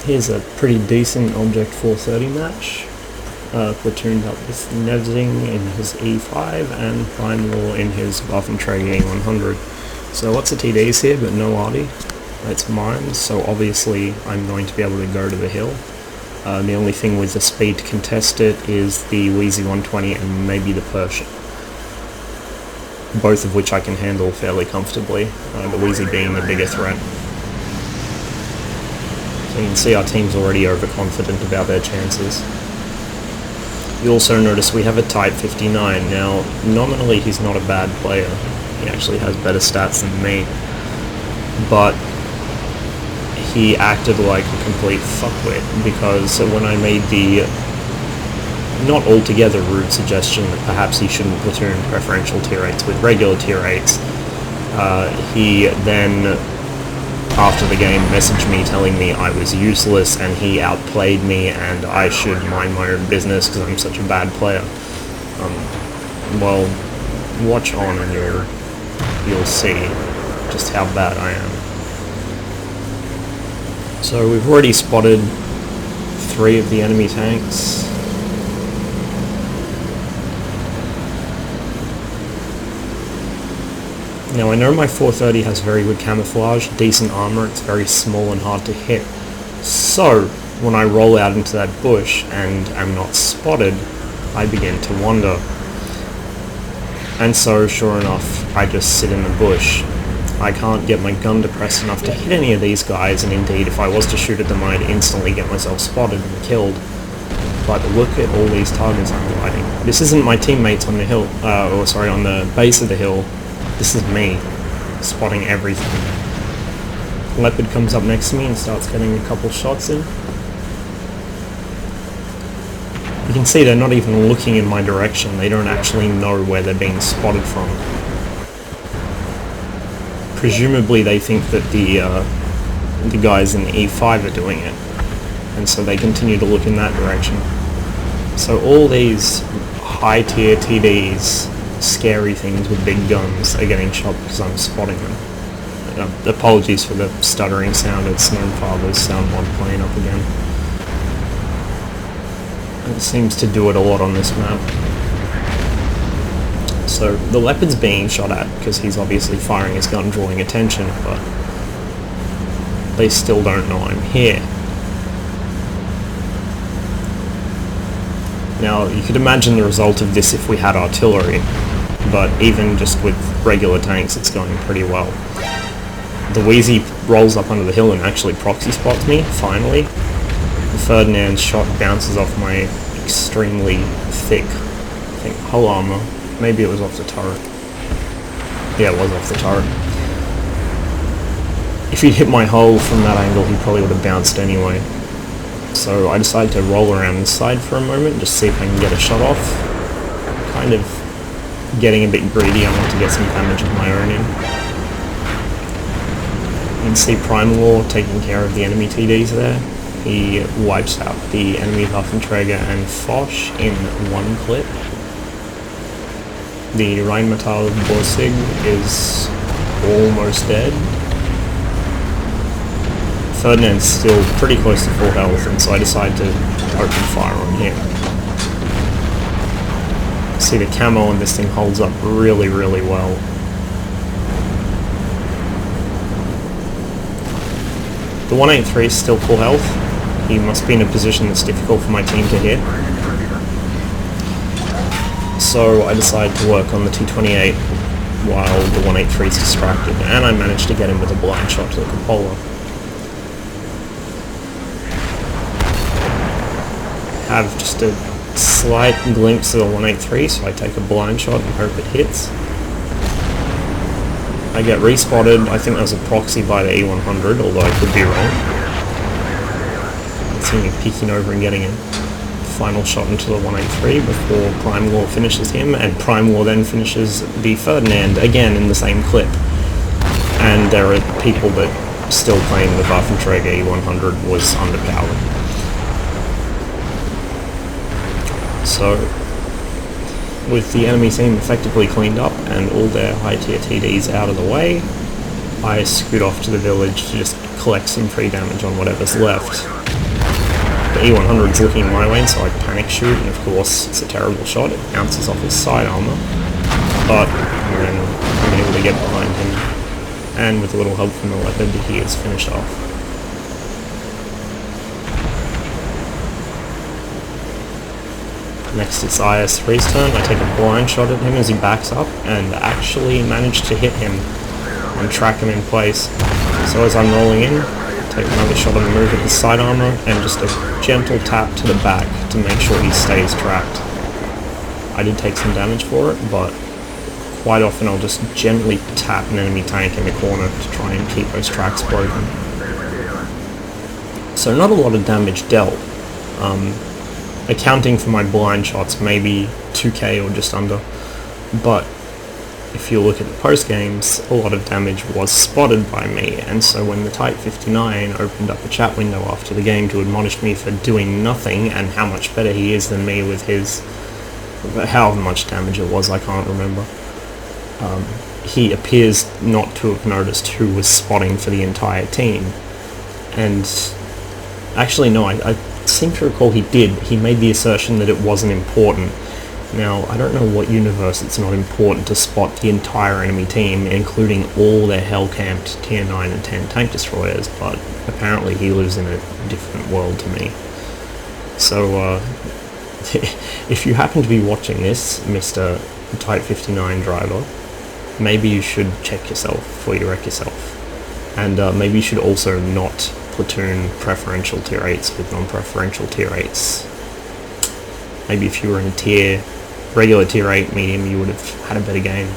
Here's a pretty decent Object 430 match. Platooned up with Nevzing in his E5 and Primal in his Waffenträger E100. So lots of TDs here, but no Artie. That's mine, so obviously I'm going to be able to go to the hill. The only thing with the speed to contest it is the Wheezy 120 and maybe the Persian. Both of which I can handle fairly comfortably, the Wheezy being the bigger threat. So you can see our team's already overconfident about their chances. You also notice we have a Type 59. Now, nominally he's not a bad player. He actually has better stats than me. But he acted like a complete fuckwit, because when I made the not altogether rude suggestion that perhaps he shouldn't platoon preferential tier 8s with regular tier 8s, he then, after the game, messaged me telling me I was useless and he outplayed me and I should mind my own business because I'm such a bad player. Well, watch on and you'll see just how bad I am. So we've already spotted 3 of the enemy tanks. Now I know my 430 has very good camouflage, decent armor, it's very small and hard to hit. So, when I roll out into that bush and am not spotted, I begin to wander. And so, sure enough, I just sit in the bush. I can't get my gun depressed enough to hit any of these guys, and indeed if I was to shoot at them I'd instantly get myself spotted and killed. But look at all these targets I'm lighting. This isn't my teammates on the hill, on the base of the hill. This is me, spotting everything. Leopard comes up next to me and starts getting a couple shots in. You can see they're not even looking in my direction, they don't actually know where they're being spotted from. Presumably they think that the guys in E5 are doing it, and so they continue to look in that direction. So all these high tier TDs, scary things with big guns, are getting shot because I'm spotting them. Apologies for the stuttering sound, it's Snowfather's sound mod playing up again. It seems to do it a lot on this map. So the Leopard's being shot at because he's obviously firing his gun, drawing attention, but they still don't know I'm here. Now, you could imagine the result of this if we had artillery, but even just with regular tanks it's going pretty well. The Wheezy rolls up under the hill and actually proxy spots me, finally. The Ferdinand's shot bounces off my extremely thick, I think, hull armor. Maybe it was off the turret. Yeah, it was off the turret. If he'd hit my hull from that angle, he probably would have bounced anyway. So I decided to roll around inside for a moment, just see if I can get a shot off. Kind of getting a bit greedy, I want to get some damage of my own in. You can see Primal taking care of the enemy TDs there. He wipes out the enemy Waffenträger and Foch in one clip. The Rheinmetall Borsig is almost dead. Ferdinand's still pretty close to full health, and so I decide to open fire on him. See, the camo on this thing holds up really, really well. The 183 is still full health. He must be in a position that's difficult for my team to hit. So I decided to work on the 228 while the 183 is distracted, and I managed to get him with a blind shot to the cupola. Have just a slight glimpse of the 183, so I take a blind shot and hope it hits. I get respotted. I think that was a proxy by the E100, although I could be wrong. See me peeking over and getting a final shot into the 183 before Prime Law finishes him, and Prime Law then finishes the Ferdinand again in the same clip. And there are people that still claim the Waffenträger E100 was underpowered. So, with the enemy team effectively cleaned up and all their high tier TDs out of the way, I scoot off to the village to just collect some free damage on whatever's left. The E100's looking my way, so I panic shoot, and of course it's a terrible shot. It bounces off his side armor, but then I'm able to get behind him, and with a little help from the Leopard, he is finished off. Next it's IS3's turn. I take a blind shot at him as he backs up, and actually manage to hit him and track him in place. So as I'm rolling in, take another shot on the move at his side armor, and just a gentle tap to the back to make sure he stays tracked. I did take some damage for it, but quite often I'll just gently tap an enemy tank in the corner to try and keep those tracks broken. So not a lot of damage dealt. Accounting for my blind shots, maybe 2k or just under, but if you look at the post games, a lot of damage was spotted by me, and so when the Type 59 opened up a chat window after the game to admonish me for doing nothing and how much better he is than me with his, however much damage it was, I can't remember, he appears not to have noticed who was spotting for the entire team. And actually no, I seem to recall he did. He made the assertion that it wasn't important. Now, I don't know what universe it's not important to spot the entire enemy team, including all their hell-camped tier 9 and 10 tank destroyers, but apparently he lives in a different world to me. So, if you happen to be watching this, Mr. Type 59 driver, maybe you should check yourself before you wreck yourself. And maybe you should also not platoon preferential tier 8s with non-preferential tier 8s. Maybe if you were in a regular tier 8 medium, you would have had a better game.